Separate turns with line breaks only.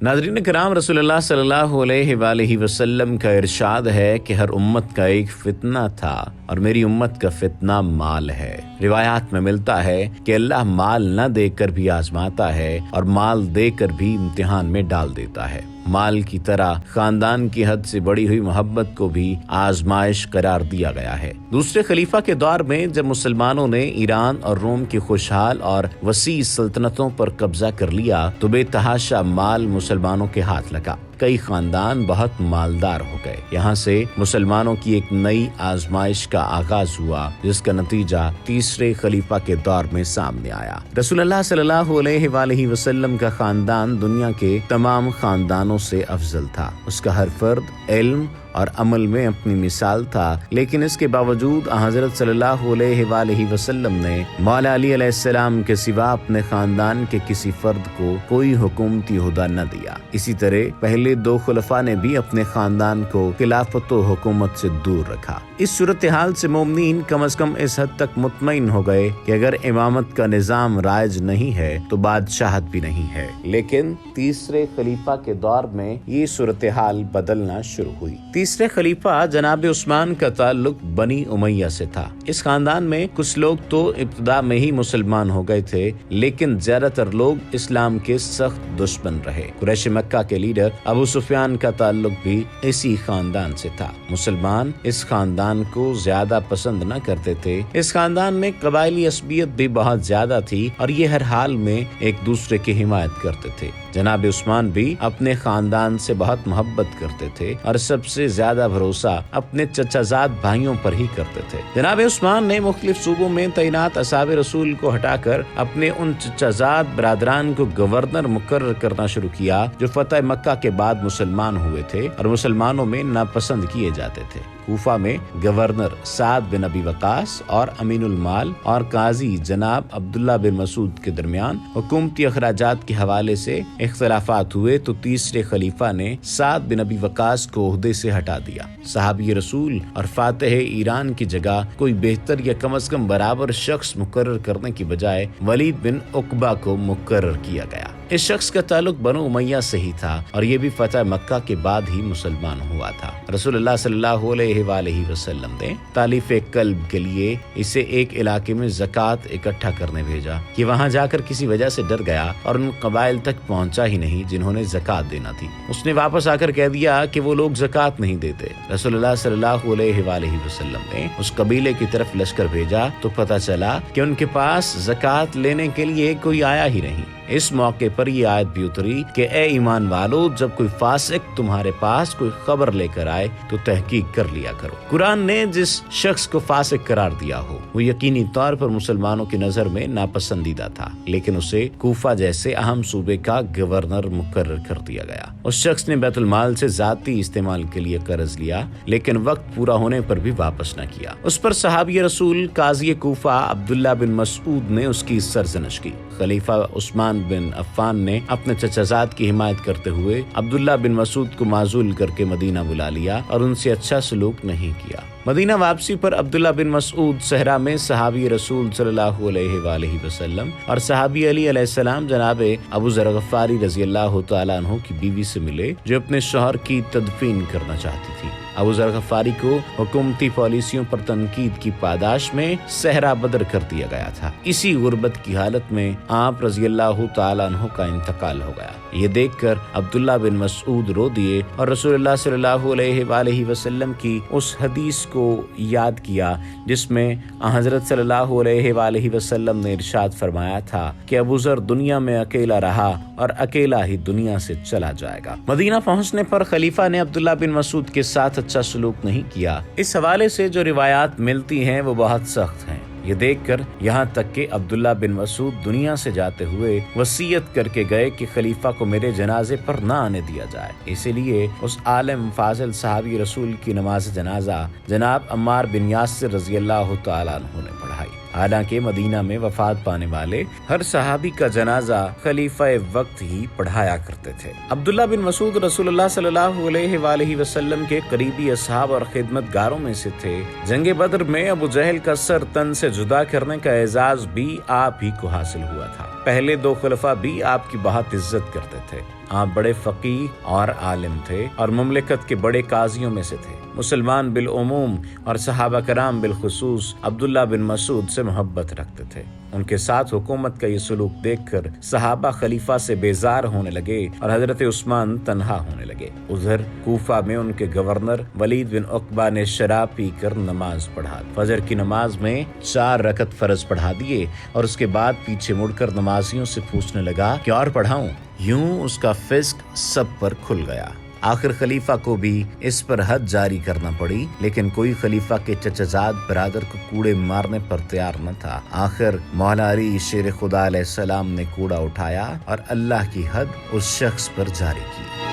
ناظرین کرام، رسول اللہ صلی اللہ علیہ وآلہ وسلم کا ارشاد ہے کہ ہر امت کا ایک فتنہ تھا اور میری امت کا فتنہ مال ہے۔ روایات میں ملتا ہے کہ اللہ مال نہ دے کر بھی آزماتا ہے اور مال دے کر بھی امتحان میں ڈال دیتا ہے۔ مال کی طرح خاندان کی حد سے بڑی ہوئی محبت کو بھی آزمائش قرار دیا گیا ہے۔ دوسرے خلیفہ کے دور میں جب مسلمانوں نے ایران اور روم کی خوشحال اور وسیع سلطنتوں پر قبضہ کر لیا تو بے تحاشا مال مسلمانوں کے ہاتھ لگا۔ کئی خاندان بہت مالدار ہو گئے۔ یہاں سے مسلمانوں کی ایک نئی آزمائش کا آغاز ہوا، جس کا نتیجہ تیسرے خلیفہ کے دور میں سامنے آیا۔ رسول اللہ صلی اللہ علیہ وآلہ وسلم کا خاندان دنیا کے تمام خاندانوں سے افضل تھا۔ اس کا ہر فرد علم اور عمل میں اپنی مثال تھا، لیکن اس کے باوجود حضرت صلی اللہ علیہ وآلہ وسلم نے مولا علی علیہ السلام کے سوا اپنے خاندان کے کسی فرد کو کوئی حکومتی عہدہ نہ دیا۔ اسی طرح پہلے دو خلفاء نے بھی اپنے خاندان کو خلافت و حکومت سے دور رکھا۔ اس صورتحال سے مومنین کم از کم اس حد تک مطمئن ہو گئے کہ اگر امامت کا نظام رائج نہیں ہے تو بادشاہت بھی نہیں ہے۔ لیکن تیسرے خلیفہ کے دور میں یہ صورتحال بدلنا شروع ہوئی۔ تیسرے خلیفہ جناب عثمان کا تعلق بنی امیہ سے تھا۔ اس خاندان میں کچھ لوگ تو ابتدا میں ہی مسلمان ہو گئے تھے، لیکن زیادہ تر لوگ اسلام کے سخت دشمن رہے۔ قریش مکہ کے لیڈر ابو سفیان کا تعلق بھی اسی خاندان سے تھا۔ مسلمان اس خاندان کو زیادہ پسند نہ کرتے تھے۔ اس خاندان میں قبائلی عصبیت بھی بہت زیادہ تھی اور یہ ہر حال میں ایک دوسرے کی حمایت کرتے تھے۔ جناب عثمان بھی اپنے خاندان سے بہت محبت کرتے تھے اور سب سے زیادہ بھروسہ اپنے چچا زاد بھائیوں پر ہی کرتے تھے۔ جناب عثمان نے مختلف صوبوں میں تعینات اصحاب رسول کو ہٹا کر اپنے ان چچا زاد برادران کو گورنر مقرر کرنا شروع کیا جو فتح مکہ کے بعد مسلمان ہوئے تھے اور مسلمانوں میں ناپسند کیے جاتے تھے۔ کوفہ میں گورنر سعد بن ابی وقاص اور امین المال اور قاضی جناب عبداللہ بن مسعود کے درمیان حکومتی اخراجات کے حوالے سے اختلافات ہوئے تو تیسرے خلیفہ نے سعد بن ابی وقاص کو عہدے سے ہٹا دیا۔ صحابی رسول اور فاتح ایران کی جگہ کوئی بہتر یا کم از کم برابر شخص مقرر کرنے کی بجائے ولید بن عقبہ کو مقرر کیا گیا۔ اس شخص کا تعلق بنو امیہ سے ہی تھا اور یہ بھی فتح مکہ کے بعد ہی مسلمان ہوا تھا۔ رسول اللہ صلی اللہ علیہ وآلہ وسلم نے تالیف قلب کے لیے اسے ایک علاقے میں زکوٰۃ اکٹھا کرنے بھیجا۔ یہ وہاں جا کر کسی وجہ سے ڈر گیا اور ان قبائل تک پہنچا ہی نہیں جنہوں نے زکوٰۃ دینا تھی۔ اس نے واپس آ کر کہہ دیا کہ وہ لوگ زکوٰۃ نہیں دیتے۔ رسول اللہ صلی اللہ علیہ وآلہ وسلم نے اس قبیلے کی طرف لشکر بھیجا تو پتہ چلا کہ ان کے پاس زکوٰۃ لینے کے لیے کوئی آیا ہی نہیں۔ اس موقع پر یہ آیت بھی اتری کہ اے ایمان والو، جب کوئی فاسق تمہارے پاس کوئی خبر لے کر آئے تو تحقیق کر لیا کرو۔ قرآن نے جس شخص کو فاسق قرار دیا ہو وہ یقینی طور پر مسلمانوں کی نظر میں ناپسندیدہ تھا، لیکن اسے کوفہ جیسے اہم صوبے کا گورنر مقرر کر دیا گیا۔ اس شخص نے بیت المال سے ذاتی استعمال کے لیے قرض لیا، لیکن وقت پورا ہونے پر بھی واپس نہ کیا۔ اس پر صحابی رسول قاضی کوفہ عبداللہ بن مسعود نے اس کی سرزنش کی۔ خلیفہ عثمان بن عفان نے اپنے چچا زاد کی حمایت کرتے ہوئے عبداللہ بن مسعود کو معزول کر کے مدینہ بلا لیا اور ان سے اچھا سلوک نہیں کیا۔ مدینہ واپسی پر عبداللہ بن مسعود صحرا میں صحابی رسول صلی اللہ علیہ وآلہ وسلم اور صحابی علی علیہ السلام جناب ابو ذر غفاری رضی اللہ تعالیٰ عنہ کی بیوی سے ملے جو اپنے شوہر کی تدفین کرنا چاہتی تھی۔ ابو ذر غفاری کو حکومتی پالیسیوں پر تنقید کی پاداش میں صحرا بدر کر دیا گیا تھا۔ اسی غربت کی حالت میں آپ رضی اللہ تعالیٰ عنہ کا انتقال ہو گیا۔ یہ دیکھ کر عبداللہ بن مسعود رو دیے اور رسول اللہ صلی اللہ علیہ وآلہ وسلم کی اس حدیث کو یاد کیا جس میں حضرت صلی اللہ علیہ وآلہ وسلم نے ارشاد فرمایا تھا کہ ابو ذر دنیا میں اکیلا رہا اور اکیلا ہی دنیا سے چلا جائے گا۔ مدینہ پہنچنے پر خلیفہ نے عبداللہ بن مسعود کے ساتھ اچھا سلوک نہیں کیا۔ اس حوالے سے جو روایات ملتی ہیں وہ بہت سخت ہیں۔ یہ دیکھ کر یہاں تک کہ عبداللہ بن مسعود دنیا سے جاتے ہوئے وصیت کر کے گئے کہ خلیفہ کو میرے جنازے پر نہ آنے دیا جائے۔ اسی لیے اس عالم فاضل صحابی رسول کی نماز جنازہ جناب عمار بن یاسر رضی اللہ تعالیٰ عنہ نے پڑھائی۔ حالانکہ مدینہ میں وفات پانے والے ہر صحابی کا جنازہ خلیفہ وقت ہی پڑھایا کرتے تھے۔ عبداللہ بن مسعود رسول اللہ صلی اللہ علیہ وآلہ وسلم کے قریبی اصحاب اور خدمت گاروں میں سے تھے۔ جنگ بدر میں ابو جہل کا سر تن سے جدا کرنے کا اعزاز بھی آپ ہی کو حاصل ہوا تھا۔ پہلے دو خلفاء بھی آپ کی بہت عزت کرتے تھے۔ آپ بڑے فقیہ اور عالم تھے اور مملکت کے بڑے قاضیوں میں سے تھے۔ مسلمان بالعموم اور صحابہ کرام بالخصوص عبداللہ بن مسعود سے محبت رکھتے تھے۔ ان کے ساتھ حکومت کا یہ سلوک دیکھ کر صحابہ خلیفہ سے بیزار ہونے لگے اور حضرت عثمان تنہا ہونے لگے۔ ادھر کوفہ میں ان کے گورنر ولید بن عقبہ نے شراب پی کر نماز پڑھا۔ فجر کی نماز میں 4 رکعت فرض پڑھا دیے اور اس کے بعد پیچھے مڑ کر نمازیوں سے پوچھنے لگا کہ اور پڑھاؤں؟ یوں اس کا فسق سب پر کھل گیا۔ آخر خلیفہ کو بھی اس پر حد جاری کرنا پڑی، لیکن کوئی خلیفہ کے چچا زاد برادر کو کوڑے مارنے پر تیار نہ تھا۔ آخر مولا علی شیر خدا علیہ السلام نے کوڑا اٹھایا اور اللہ کی حد اس شخص پر جاری کی۔